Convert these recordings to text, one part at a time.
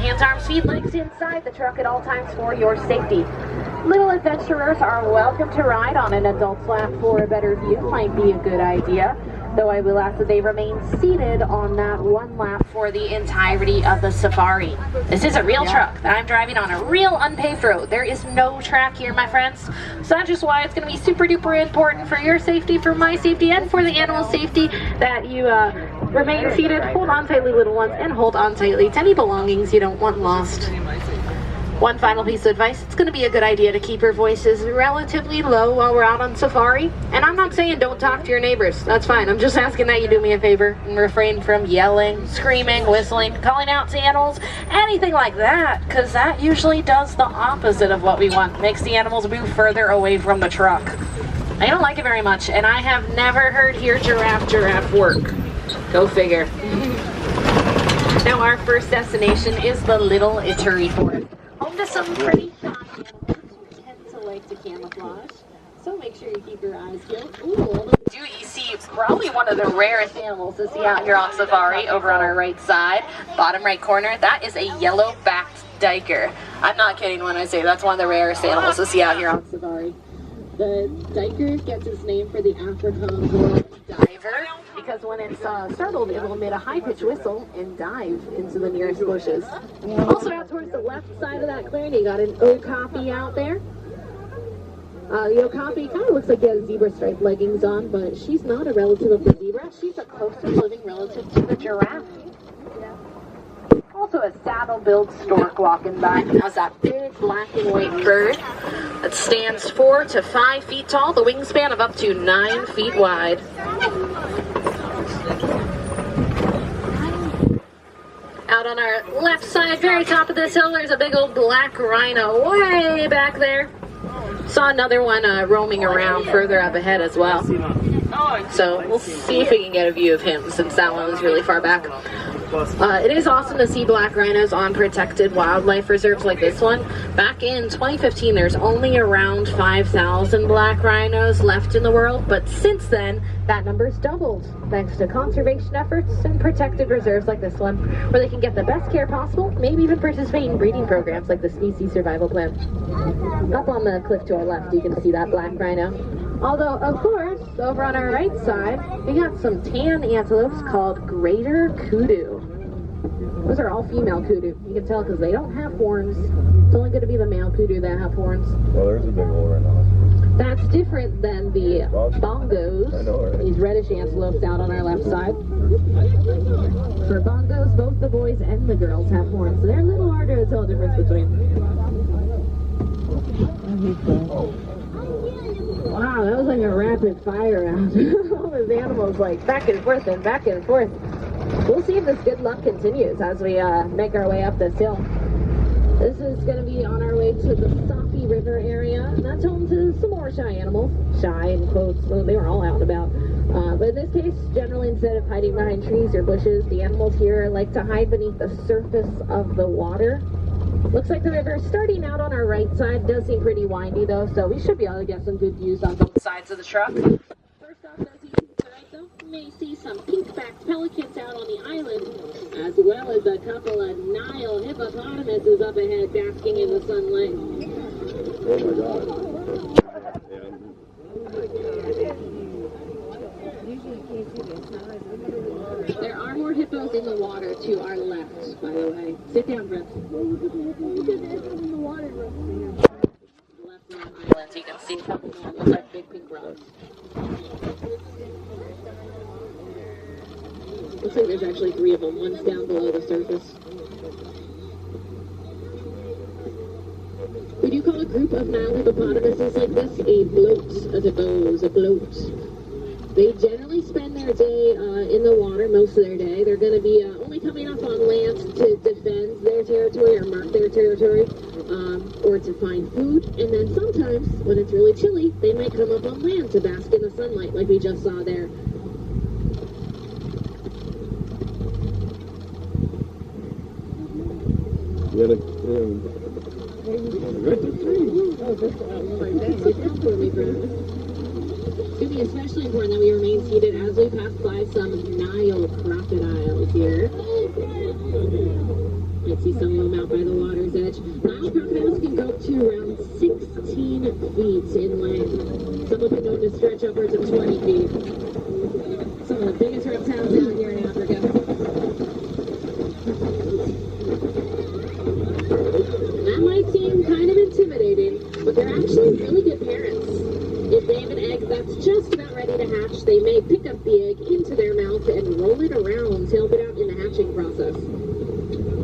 hands, arms, feet, legs inside the truck at all times for your safety. Little adventurers are welcome to ride on an adult's lap for a better view. Might be a good idea, though I will ask that they remain seated on that one lap for the entirety of the safari. This is a real truck that I'm driving on a real unpaved road. There is no track here, my friends. So that's just why it's going to be super duper important for your safety, for my safety, and for the animal safety that you remain seated, hold on tightly, little ones, and hold on tightly to any belongings you don't want lost. One final piece of advice, it's going to be a good idea to keep your voices relatively low while we're out on safari. And I'm not saying don't talk to your neighbors, that's fine. I'm just asking that you do me a favor and refrain from yelling, screaming, whistling, calling out to animals, anything like that, because that usually does the opposite of what we want. Makes the animals move further away from the truck. I don't like it very much, and I have never heard "Here giraffe work." Go figure. Now our first destination is the Little Ituri Forest. Home to some pretty shy animals who tend to like to camouflage, so make sure you keep your eyes peeled. Ooh, you see probably one of the rarest animals to see out here on safari over on our right side, bottom right corner. That is a yellow-backed diker. I'm not kidding when I say that's one of the rarest animals to see out here on safari. The diker gets its name for the African world diver, because when it's startled, it will emit a high-pitched whistle and dive into the nearest bushes. Also out towards the left side of that clearing, you got an okapi out there. The okapi kind of looks like he has zebra-striped leggings on, but she's not a relative of the zebra. She's a closest living relative to the giraffe. Also a saddle-billed stork walking by. Has that big black and white bird that stands 4 to 5 feet tall, the wingspan of up to 9 feet wide. Out on our left side, very top of this hill, there's a big old black rhino way back there. Saw another one roaming around further up ahead as well. So we'll see if we can get a view of him, since that one was really far back. It is awesome to see black rhinos on protected wildlife reserves like this one. Back in 2015, there's only around 5,000 black rhinos left in the world, but since then, that number's doubled, thanks to conservation efforts and protected reserves like this one, where they can get the best care possible, maybe even participate in breeding programs like the Species Survival Plan. Up on the cliff to our left, you can see that black rhino. Although, of course, over on our right side, we got some tan antelopes called greater kudu. Those are all female kudu. You can tell because they don't have horns. It's only going to be the male kudu that have horns. Well, there's a big old rhinoceros. That's different than the bongos, I know, right? These reddish antelopes out on our left side. For bongos, both the boys and the girls have horns, so they're a little harder to tell the difference between. Wow, that was like a rapid fire round. All those animals like back and forth and back and forth. We'll see if this good luck continues as we make our way up this hill. This is going to be on our way to the Safi River area. And that's home to some more shy animals. Shy in quotes, well, they were all out and about. But in this case, generally instead of hiding behind trees or bushes, the animals here like to hide beneath the surface of the water. Looks like the river starting out on our right side. Does seem pretty windy though, so we should be able to get some good views on both sides of the truck. First off, as you can see right though, you may see some pink-backed pelicans out on the island, as well as a couple of Nile hippopotamuses up ahead basking in the sunlight. Oh my God. There are more hippos in the water to our left, by the way. Sit down, Brett. In the water. The left island, you can see a couple more. Looks like big pink rocks. Looks like there's actually 3 of them. One's down below the surface. We do call a group of Nile hippopotamuses like this a bloat, as it goes, a bloat. They generally spend their day in the water, most of their day. They're going to be only coming up on land to defend their territory or mark their territory, or to find food. And then sometimes, when it's really chilly, they might come up on land to bask in the sunlight, like we just saw there. It's going to be especially important that we remain seated as we pass by some Nile crocodiles here. might see some of them out by the water's edge. Nile crocodiles can go up to around 16 feet in length. Some have been known to stretch upwards of 20 feet. Some of the biggest reptiles out here in Africa. That might seem kind of intimidating, but they're actually really good parents. If they have an egg that's just about ready to hatch, they may pick up the egg into their mouth and roll it around to help it out in the hatching process.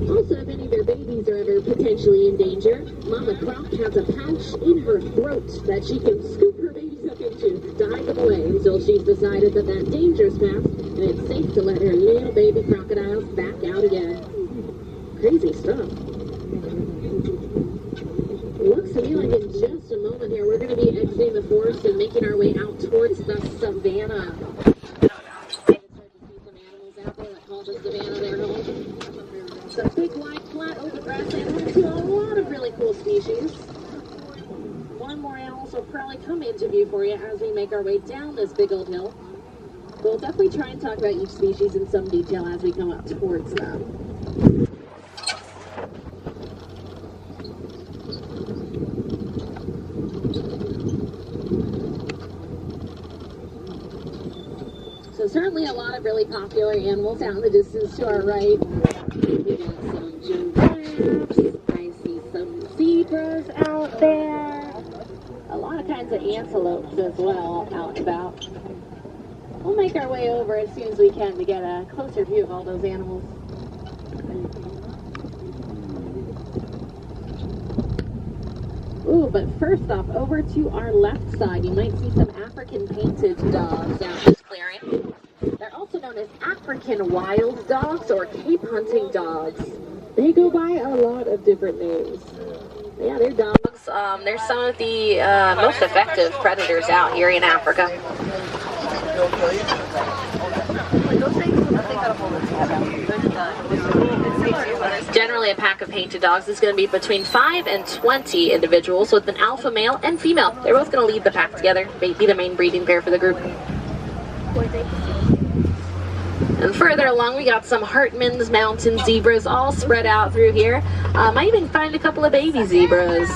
Also, if any of their babies are ever potentially in danger, Mama Croc has a pouch in her throat that she can scoop her babies up into to hide them away until she's decided that that danger's passed and it's safe to let her little baby crocodiles back out again. Crazy stuff. Looks to me like in just a moment here, we're going to be exiting the forest and making our way out towards the savannah. Maybe start to see some animals out there that call the savannah their home. It's a big, wide, flat, open grassland home to a lot of really cool species. One more animals will probably come into view for you as we make our way down this big old hill. We'll definitely try and talk about each species in some detail as we come up towards them. So certainly a lot of really popular animals out in the distance to our right. We got some giraffes. I see some zebras out there. A lot of kinds of antelopes as well out and about. We'll make our way over as soon as we can to get a closer view of all those animals. Ooh, but first off, over to our left side, you might see some African painted dogs out this clearing. They're also known as African wild dogs or Cape hunting dogs. They go by a lot of different names. Yeah, they're dogs. They're some of the most effective predators out here in Africa. Generally, a pack of painted dogs is going to be between 5 and 20 individuals with an alpha male and female. They're both going to lead the pack together, be the main breeding pair for the group. And further along, we got some Hartman's mountain zebras all spread out through here. Might even find a couple of baby zebras.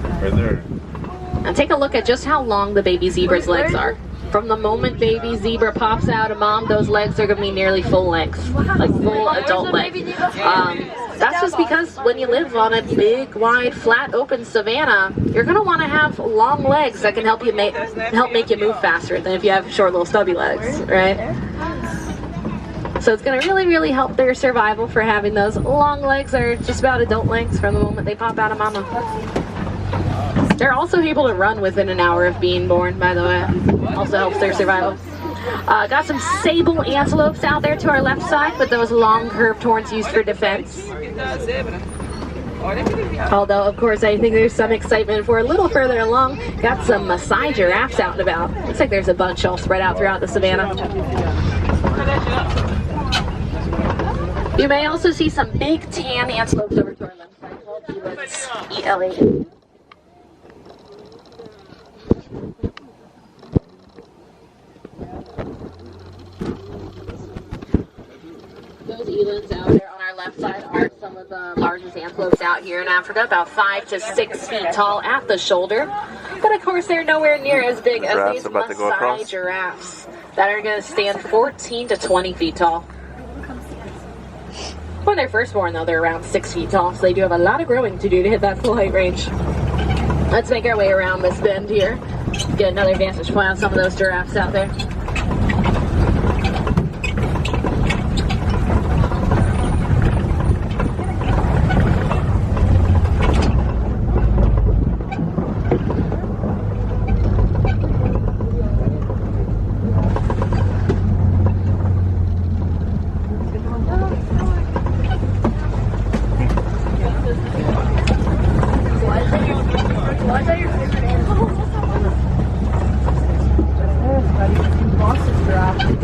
Right there. Now take a look at just how long the baby zebra's legs are. From the moment baby zebra pops out of mom, those legs are going to be nearly full length, like full adult length. That's just because when you live on a big, wide, flat, open savanna, you're going to want to have long legs that can help you make you move faster than if you have short, little stubby legs, right? So it's going to really, really help their survival for having those long legs that are just about adult lengths from the moment they pop out of mama. They're also able to run within an hour of being born, by the way. Also helps their survival. Got some sable antelopes out there to our left side with those long curved horns used for defense. Although, of course, I think there's some excitement for a little further along. Got some Maasai giraffes out and about. Looks like there's a bunch all spread out throughout the savannah. You may also see some big tan antelopes over to our left side called elands, E-L-A-N. Those elands out there on our left side are some of the largest antelopes out here in Africa, about 5 to 6 feet tall at the shoulder. But of course, they're nowhere near as big as these Maasai giraffes that are going to stand 14 to 20 feet tall. When they're first born, though, they're around 6 feet tall, so they do have a lot of growing to do to hit that full height range. Let's make our way around this bend here. Get another vantage point on some of those giraffes out there.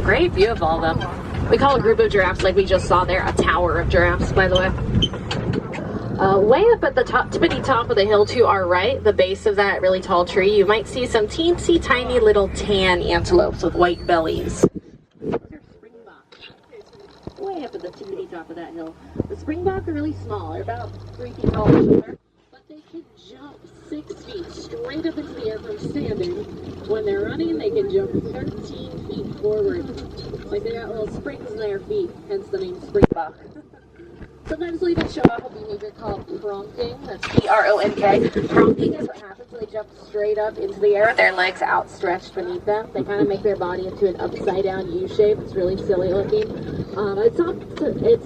Great view of all of them. We call a group of giraffes like we just saw there a tower of giraffes, by the way. Way up at the top, tippity top of the hill to our right, the base of that really tall tree, you might see some teensy tiny little tan antelopes with white bellies. way up at the tippity top of that hill. The springbok are really small. They're about 3 feet tall each other, but they can jump 6 feet straight up into the air from standing. When they're running, they can jump 13 feet forward. Like they got little springs in their feet, hence the name springbok. Sometimes they'll even show off a behavior called pronking. That's P-R-O-N-K. Pronking is what happens when they jump straight up into the air with their legs outstretched beneath them. They kind of make their body into an upside-down U shape. It's really silly looking. It's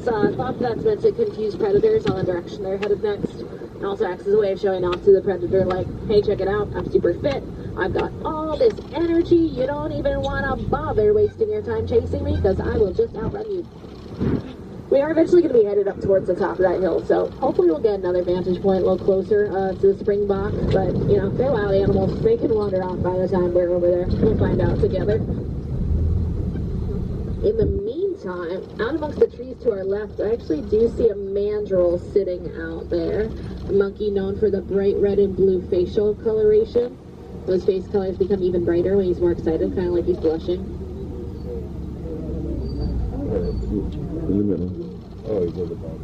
thought that's meant to confuse predators on the direction they're headed next. It also acts as a way of showing off to the predator, like, hey, check it out, I'm super fit. I've got all this energy. You don't even want to bother wasting your time chasing me, because I will just outrun you. We are eventually going to be headed up towards the top of that hill, so hopefully we'll get another vantage point a little closer to the springbok. But, you know, they're wild animals. They can wander off by the time we're over there. We'll find out together. In the meantime, out amongst the trees to our left, I actually do see a mandrill sitting out there. A monkey known for the bright red and blue facial coloration. Those face colors become even brighter when he's more excited, kind of like he's blushing. In the middle. Oh, he's at the bottom.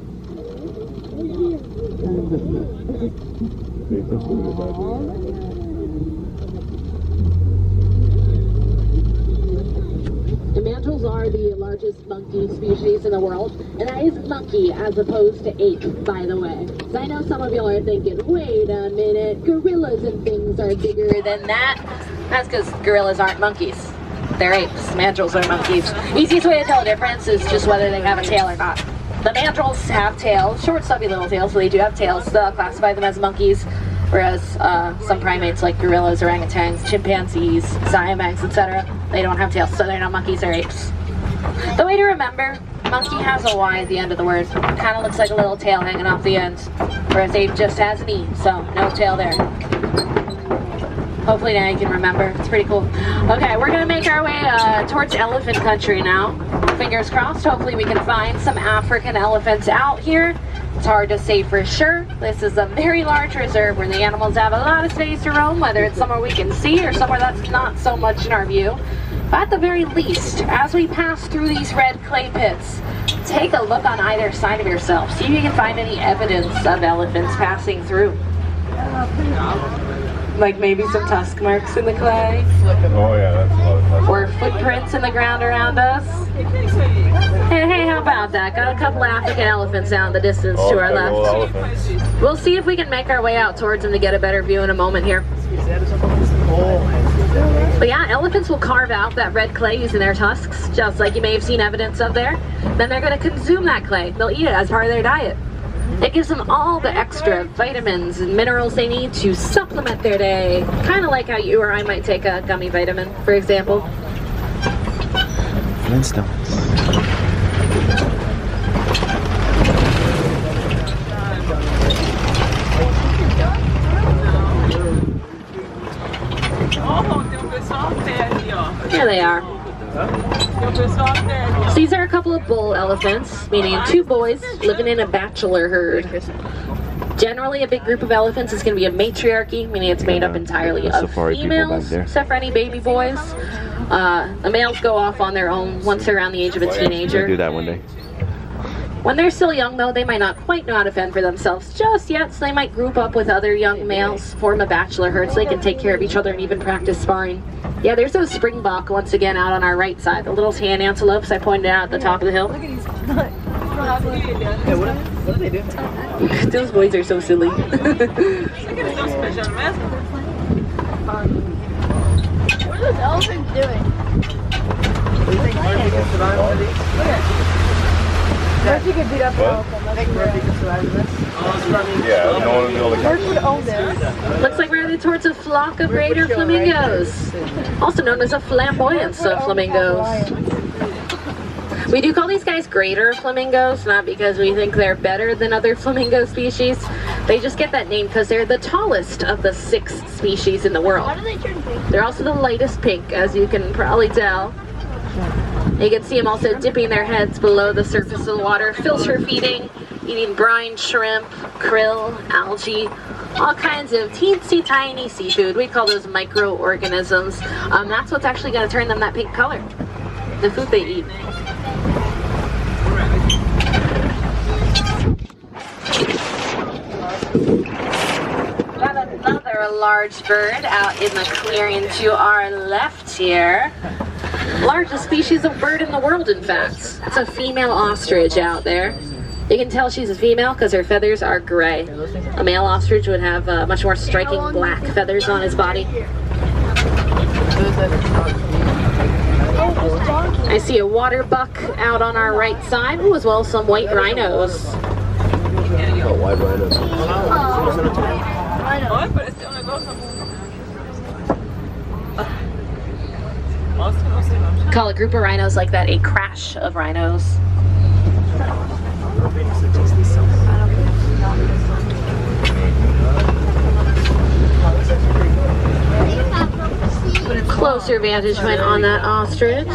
The mandrills are the largest monkey species in the world, and that is monkey as opposed to ape, by the way. So I know some of y'all are thinking, wait a minute, gorillas and things are bigger than that. That's because gorillas aren't monkeys. They're apes. Mandrills are monkeys. Easiest way to tell the difference is just whether they have a tail or not. The mandrills have tails, short, stubby little tails, so they do have tails. They'll classify them as monkeys, whereas some primates like gorillas, orangutans, chimpanzees, siamegs, etc., they don't have tails, so they're not monkeys, they're apes. The way to remember, monkey has a Y at the end of the word. Kind of looks like a little tail hanging off the end, whereas ape just has an E, so no tail there. Hopefully now you can remember. It's pretty cool. Okay, we're going to make our way towards elephant country now. Fingers crossed, hopefully we can find some African elephants out here. It's hard to say for sure. This is a very large reserve where the animals have a lot of space to roam, whether it's somewhere we can see or somewhere that's not so much in our view. But at the very least, as we pass through these red clay pits, take a look on either side of yourself. See if you can find any evidence of elephants passing through. Like maybe some tusk marks in the clay. Oh yeah, that's a lot of tusk. Or footprints in the ground around us. Hey, how about that? Got a couple African elephants out in the distance to our left. We'll see if we can make our way out towards them to get a better view in a moment here. But yeah, elephants will carve out that red clay using their tusks, just like you may have seen evidence of there. Then they're going to consume that clay. They'll eat it as part of their diet. It gives them all the extra vitamins and minerals they need to supplement their day. Kind of like how you or I might take a gummy vitamin, for example. Flintstones. There they are. So these are a couple of bull elephants, meaning 2 boys living in a bachelor herd. Generally, a big group of elephants is going to be a matriarchy, meaning it's made up entirely of females, except for any baby boys. The males go off on their own once they're around the age of a teenager. We'll do that one day. When they're still young, though, they might not quite know how to fend for themselves just yet, so they might group up with other young males, form a bachelor herd, so they can take care of each other and even practice sparring. Yeah, there's those springbok once again out on our right side, the little tan antelopes I pointed out at the top of the hill. Look at these. Hey, what are they doing? Those boys are so silly. What are those elephants doing? What do you think Murphy can survive with these? Murphy could beat up an elephant. I think Murphy can survive with this. Yeah, no one would be able to Murphy would own this. Looks like we're headed towards a flock of greater flamingos, also known as a flamboyance of flamingos. We do call these guys greater flamingos, not because we think they're better than other flamingo species. They just get that name because they're the tallest of the 6 species in the world. How do they turn pink? They're also the lightest pink, as you can probably tell. You can see them also dipping their heads below the surface of the water, filter feeding, eating brine shrimp, krill, algae, all kinds of teensy tiny seafood. We call those microorganisms. That's what's actually going to turn them that pink color, the food they eat. a large bird out in the clearing to our left here. Largest species of bird in the world, in fact. It's a female ostrich out there. You can tell she's a female because her feathers are gray. A male ostrich would have much more striking black feathers on his body. I see a water buck out on our right side, as well as some white rhinos. Oh, white rhinos. Call a group of rhinos like that a crash of rhinos. Closer vantage point on that ostrich.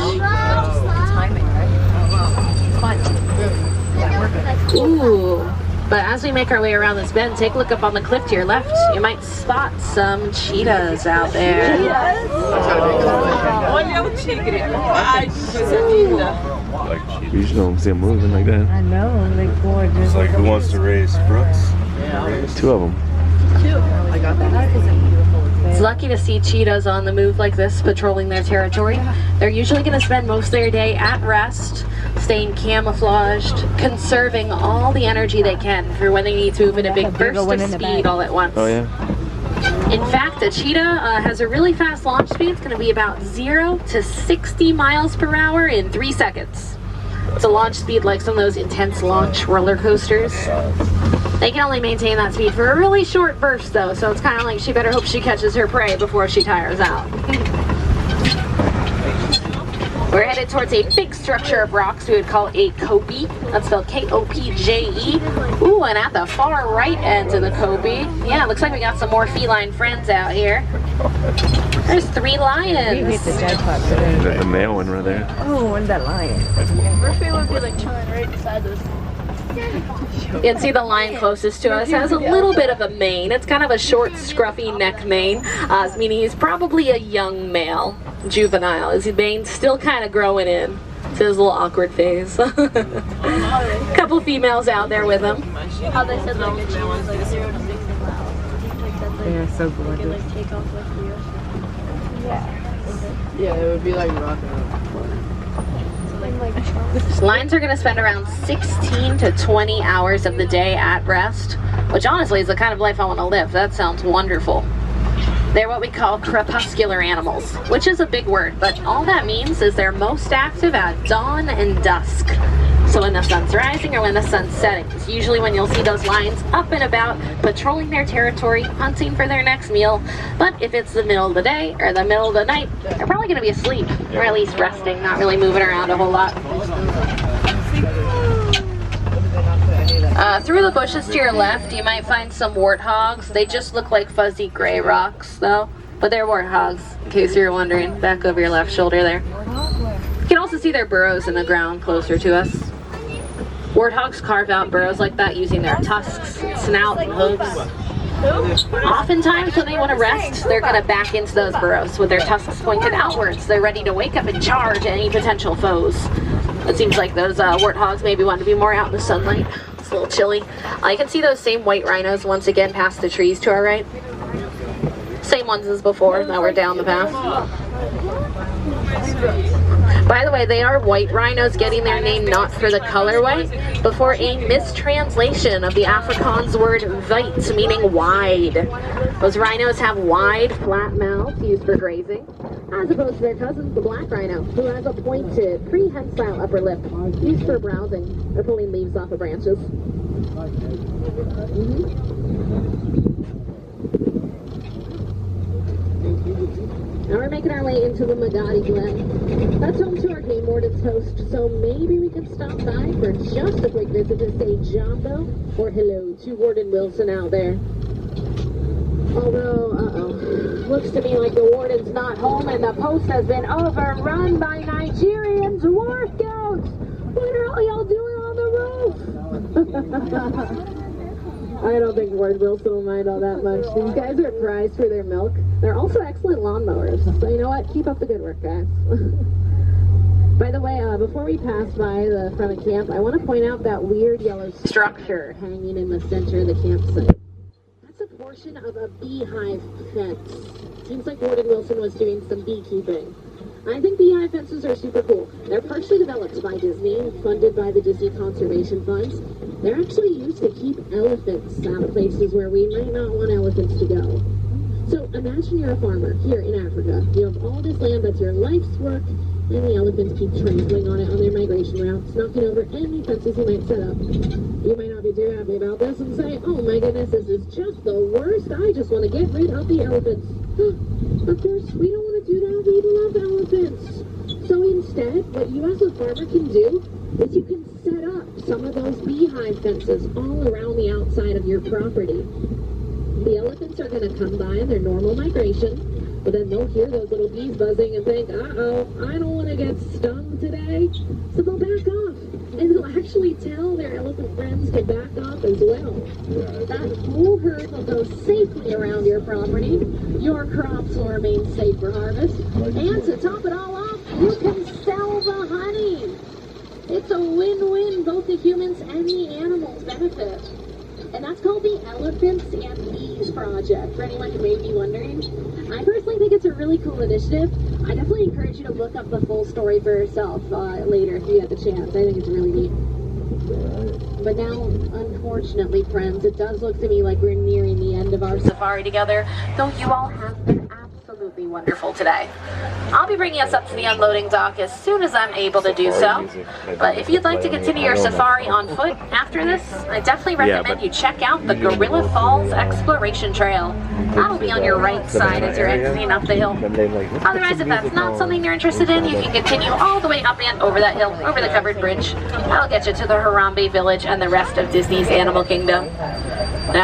Ooh. But as we make our way around this bend, take a look up on the cliff to your left. You might spot some cheetahs out there. You just don't see them moving like that. I know, they're gorgeous. It's like, who wants to race Brooks? Two of them. I got that. It's lucky to see cheetahs on the move like this, patrolling their territory. They're usually going to spend most of their day at rest, staying camouflaged, conserving all the energy they can for when they need to move in a big burst of speed all at once. Oh yeah. In fact, a cheetah has a really fast launch speed. It's going to be about 0 to 60 miles per hour in 3 seconds. It's a launch speed like some of those intense launch roller coasters. They can only maintain that speed for a really short burst though, so it's kind of like she better hope she catches her prey before she tires out. We're headed towards a big structure of rocks we would call a kopje. That's spelled K-O-P-J-E. Ooh, and at the far right end of the kopje, yeah, it looks like we got some more feline friends out here. There's 3 lions. The male one right there. Oh, and that lion. Murphy would be like chilling right beside this. You can see the lion closest to us has a little bit of a mane. It's kind of a short, scruffy neck mane, meaning he's probably a young male, juvenile. His mane's still kind of growing in to his little awkward phase. Couple females out there with him. How they said like a cheetah was like 0 to 60 miles. Like that's like, They're so you can gorgeous. like take off with you. Yeah, it would be like rocking up. Lions are going to spend around 16 to 20 hours of the day at rest, which honestly is the kind of life I want to live. That sounds wonderful. They're what we call crepuscular animals, which is a big word, but all that means is they're most active at dawn and dusk. So when the sun's rising or when the sun's setting. It's usually when you'll see those lions up and about, patrolling their territory, hunting for their next meal. But if it's the middle of the day or the middle of the night, they're probably going to be asleep, or at least resting, not really moving around a whole lot. Through the bushes to your left, you might find some warthogs. They just look like fuzzy gray rocks, though. But they're warthogs, in case you're wondering. Back over your left shoulder there. You can also see their burrows in the ground closer to us. Warthogs carve out burrows like that using their tusks, snout, and hooves. Oftentimes when they want to rest, they're going to back into those burrows with their tusks pointed outwards. They're ready to wake up and charge any potential foes. It seems like those warthogs maybe want to be more out in the sunlight. It's a little chilly. You can see those same white rhinos once again past the trees to our right. Same ones as before, now we're down the path. By the way, they are white rhinos, getting their name not for the color white, but for a mistranslation of the Afrikaans word wijd, meaning wide. Those rhinos have wide, flat mouths used for grazing, as opposed to their cousins, the black rhino, who has a pointed, prehensile upper lip, used for browsing or pulling leaves off of branches. Now we're making our way into the Magadi Glen. That's home to our game warden's host, so maybe we can stop by for just a quick visit to say jumbo or hello to Warden Wilson out there. Although, looks to me like the warden's not home and the post has been overrun by Nigerians, war scouts. What are all y'all doing on the roof? I don't think Warden Wilson will mind all that much. These guys are prized for their milk. They're also excellent lawnmowers. So you know what? Keep up the good work, guys. By the way, before we pass by the front of camp, I want to point out that weird yellow structure hanging in the center of the campsite. That's a portal. portion of a beehive fence. Seems like Warden Wilson was doing some beekeeping. I think beehive fences are super cool. They're partially developed by Disney, funded by the Disney Conservation Funds. They're actually used to keep elephants out of places where we might not want elephants to go. So imagine you're a farmer here in Africa. You have all this land that's your life's work, and the elephants keep trampling on it on their migration routes, knocking over any fences you might set up. You might not be too happy about this and say, oh my goodness, this is just the worst. I just want to get rid of the elephants. Of course, we don't want to do that. We love elephants. So instead, what you as a farmer can do is you can set up some of those beehive fences all around the outside of your property. The elephants are going to come by in their normal migration, but then they'll hear those little bees buzzing and think, uh-oh, I don't want to get stung today. So they'll back off. And they'll actually tell their elephant friends to back off as well. That whole herd will go safely around your property. Your crops will remain safe for harvest. And to top it all off, you can sell the honey. It's a win-win. Both the humans and the animals benefit. And that's called the Elephants and Bees Project, for anyone who may be wondering. I personally think it's a really cool initiative. I definitely encourage you to look up the full story for yourself later if you get the chance. I think it's really neat. But now, unfortunately, friends, it does look to me like we're nearing the end of our safari together, though you all have been absolutely wonderful today. I'll be bringing us up to the unloading dock as soon as I'm able to do so. But if you'd like to continue your safari on foot after this, I definitely recommend you check out the Gorilla Falls Exploration Trail. That'll be on your right side as you're exiting up the hill. Otherwise, if that's not something you're interested in, you can continue all the way up and over that hill, over the covered bridge. That'll get you to the Harambe Village and the rest of Disney's Animal Kingdom. Now,